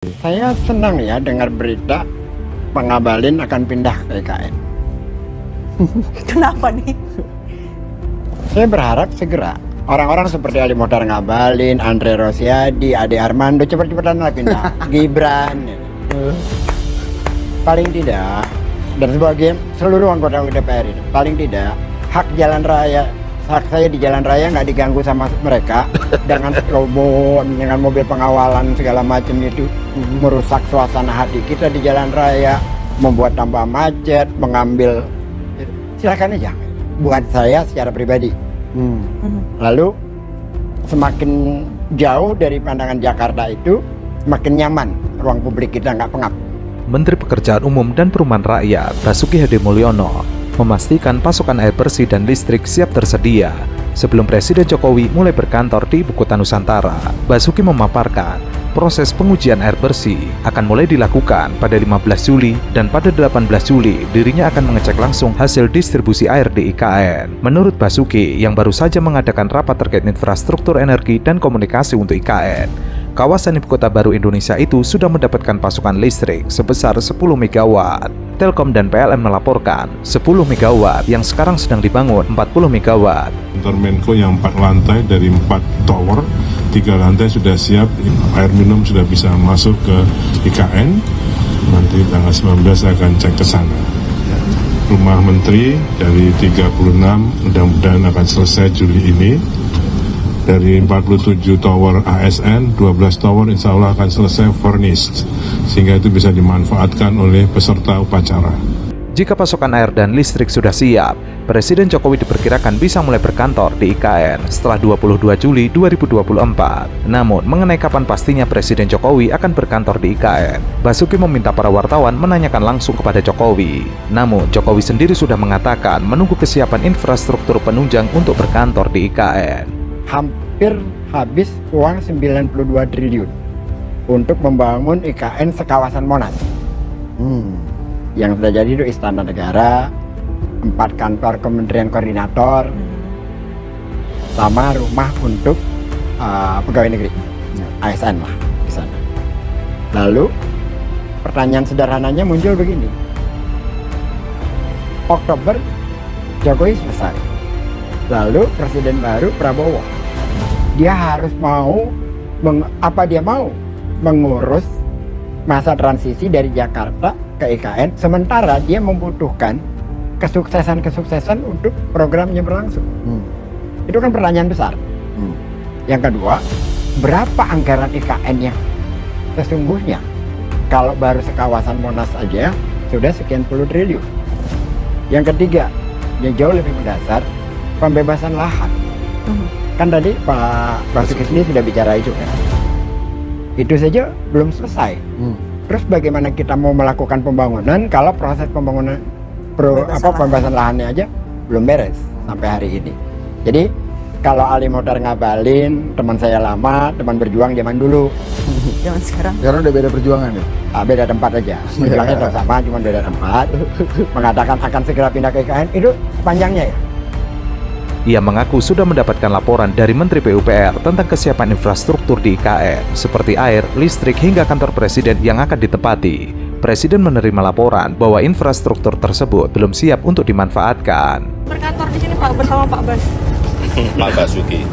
Saya senang ya dengar berita Pak Ngabalin akan pindah ke IKN. Kenapa nih? Saya berharap segera orang-orang seperti Ali Mohtar Ngabalin, Andre Rosiadi, Ade Armando cepat-cepatan lah pindah. Gibran. Paling tidak, dan sebagai seluruh anggota DPR ini, paling tidak hak jalan raya, hak saya di jalan raya nggak diganggu sama mereka dengan strobo, dengan mobil pengawalan segala macam itu merusak suasana hati kita di jalan raya, membuat tambah macet, mengambil. Silakan aja. Buat saya secara pribadi. Lalu semakin jauh dari pandangan Jakarta itu, semakin nyaman ruang publik kita nggak pengap. Menteri Pekerjaan Umum dan Perumahan Rakyat Basuki Hadimulyono memastikan pasokan air bersih dan listrik siap tersedia sebelum Presiden Jokowi mulai berkantor di Ibu Kota Nusantara. Basuki memaparkan proses pengujian air bersih akan mulai dilakukan pada 15 Juli dan pada 18 Juli dirinya akan mengecek langsung hasil distribusi air di IKN. Menurut Basuki yang baru saja mengadakan rapat terkait infrastruktur energi dan komunikasi untuk IKN, kawasan Ibu Kota Baru Indonesia itu sudah mendapatkan pasokan listrik sebesar 10 MW. Telkom dan PLN melaporkan 10 MW yang sekarang sedang dibangun 40 MW. Kantor Menko yang 4 lantai dari 4 tower, 3 lantai sudah siap, air minum sudah bisa masuk ke IKN. Nanti tanggal 19 akan cek ke sana. Rumah Menteri dari 36 mudah-mudahan akan selesai Juli ini. Dari 47 tower ASN, 12 tower insya Allah akan selesai furnished, sehingga itu bisa dimanfaatkan oleh peserta upacara. Jika pasokan air dan listrik sudah siap, Presiden Jokowi diperkirakan bisa mulai berkantor di IKN setelah 22 Juli 2024. Namun, mengenai kapan pastinya Presiden Jokowi akan berkantor di IKN, Basuki meminta para wartawan menanyakan langsung kepada Jokowi. Namun, Jokowi sendiri sudah mengatakan menunggu kesiapan infrastruktur penunjang untuk berkantor di IKN. Hampir habis uang 92 triliun untuk membangun IKN sekawasan Monas. Yang sudah jadi itu Istana Negara, 4 kantor Kementerian Koordinator, sama rumah untuk pegawai negeri, ASN lah di sana. Lalu pertanyaan sederhananya muncul begini: Oktober Jokowi selesai, lalu Presiden baru Prabowo, dia harus mengurus masa transisi dari Jakarta ke IKN, sementara dia membutuhkan kesuksesan untuk programnya berlangsung. Itu kan pertanyaan besar. Yang kedua, berapa anggaran IKN yang sesungguhnya? Kalau baru sekawasan Monas aja sudah sekian puluh triliun. Yang ketiga, yang jauh lebih mendasar, pembebasan lahan. Kan tadi Pak Basuki sendiri sudah bicara itu kan. Itu saja belum selesai. Terus bagaimana kita mau melakukan pembangunan kalau proses pembangunan pembebasan lahannya aja belum beres sampai hari ini. Jadi kalau Ali Mohtar Ngabalin, teman saya lama, teman berjuang zaman dulu. Zaman sekarang udah beda perjuangan ya? Beda tempat aja. Berjuangnya tetap sama, cuma beda tempat. Mengatakan akan segera pindah ke IKN, itu panjangnya ya? Ia mengaku sudah mendapatkan laporan dari Menteri PUPR tentang kesiapan infrastruktur di IKN, seperti air, listrik, hingga kantor presiden yang akan ditempati. Presiden menerima laporan bahwa infrastruktur tersebut belum siap untuk dimanfaatkan. berkantor di sini Pak bersama Pak Bas. Pak Basuki.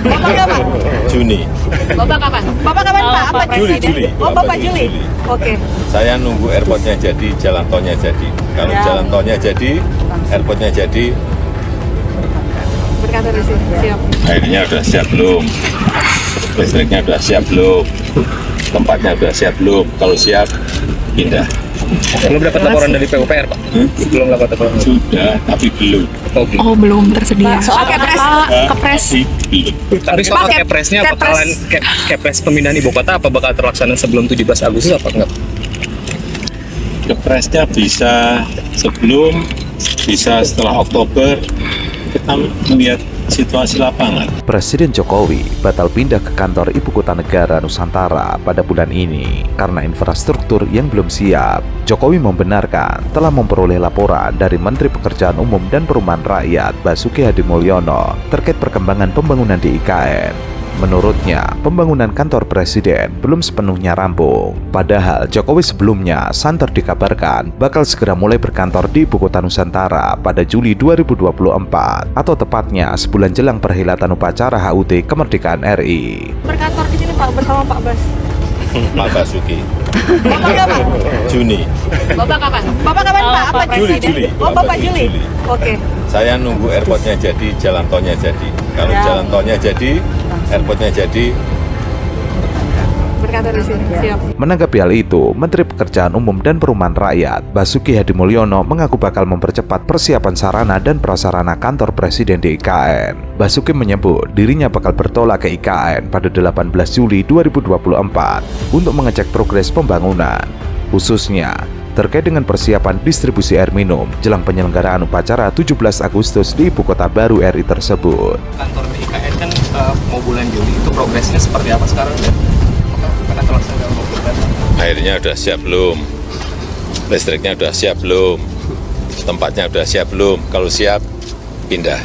Bapak kapan? Juni. Bapak kapan? Bapak kapan Pak? Apa Juli. Oh Bapak Juli. Oke. Saya nunggu airportnya jadi, jalan tolnya jadi. Kalau Ya. jalan tolnya jadi, airportnya jadi. Berkantor di sini. Siap. Airnya udah siap belum? Listriknya udah siap belum? Tempatnya udah siap belum? Kalau siap, pindah. Belum dapat laporan dari PUPR, Pak? Belum dapat laporan. Sudah, tapi belum. Oh, belum tersedia. Soal kepres. Tapi belum. Tapi soal kepresnya bakalan kepres pemindahan ibu kota apa bakal terlaksana sebelum 17 Agustus apa enggak? Kepresnya bisa sebelum, bisa setelah Oktober. Kita melihat situasi lapangan. Presiden Jokowi batal pindah ke kantor Ibu Kota Negara Nusantara pada bulan ini karena infrastruktur yang belum siap. Jokowi membenarkan telah memperoleh laporan dari Menteri Pekerjaan Umum dan Perumahan Rakyat Basuki Hadimulyono terkait perkembangan pembangunan di IKN. Menurutnya, pembangunan kantor presiden belum sepenuhnya rampung. Padahal Jokowi sebelumnya santer dikabarkan bakal segera mulai berkantor di Ibu Kota Nusantara pada Juli 2024 atau tepatnya sebulan jelang perhelatan upacara HUT Kemerdekaan RI. Berkantor di sini Pak bersama Pak Bas. Pak Basuki. Bapak kapan? Juni. Bapak kapan? Bapak kapan Pak? Apa Juli. Oh Bapak Juli. Oke. Saya nunggu airportnya jadi, jalan tolnya jadi. Kalau Ya. jalan tolnya jadi, airportnya jadi, Berkantor di sini. Siap. Menanggapi hal itu, Menteri Pekerjaan Umum dan Perumahan Rakyat Basuki Hadimulyono mengaku bakal mempercepat persiapan sarana dan prasarana kantor presiden di IKN. Basuki menyebut dirinya bakal bertolak ke IKN pada 18 Juli 2024 untuk mengecek progres pembangunan, khususnya terkait dengan persiapan distribusi air minum jelang penyelenggaraan upacara 17 Agustus di Ibu Kota Baru RI tersebut. Kantor IKN kan mau bulan Juli, itu progresnya seperti apa sekarang? Apakah terlaksana dalam waktu dekat? airnya udah siap belum? Listriknya udah siap belum? Tempatnya udah siap belum? Kalau siap, pindah.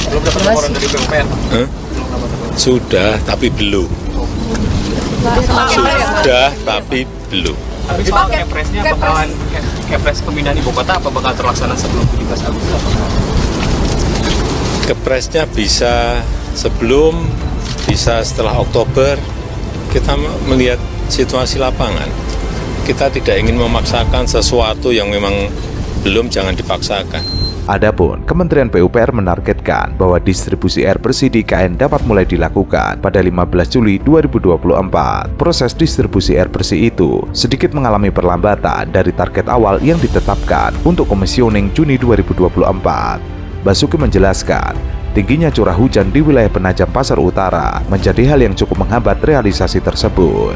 Belum dapat laporan dari PUPR, Pak? Hah? Belum dapat laporan. Sudah, tapi belum. Sudah, tapi belum. Tapi soal kepresnya bakalan kepres pemindahan ibu kota apa bakal terlaksana sebelum 17 Agustus? Kepresnya bisa sebelum, bisa setelah Oktober. Kita melihat situasi lapangan. Kita tidak ingin memaksakan sesuatu yang memang belum, jangan dipaksakan. Adapun Kementerian PUPR menargetkan bahwa distribusi air bersih di IKN dapat mulai dilakukan pada 15 Juli 2024. Proses distribusi air bersih itu sedikit mengalami perlambatan dari target awal yang ditetapkan untuk komisioning Juni 2024. Basuki menjelaskan, tingginya curah hujan di wilayah Penajam Pasar Utara menjadi hal yang cukup menghambat realisasi tersebut.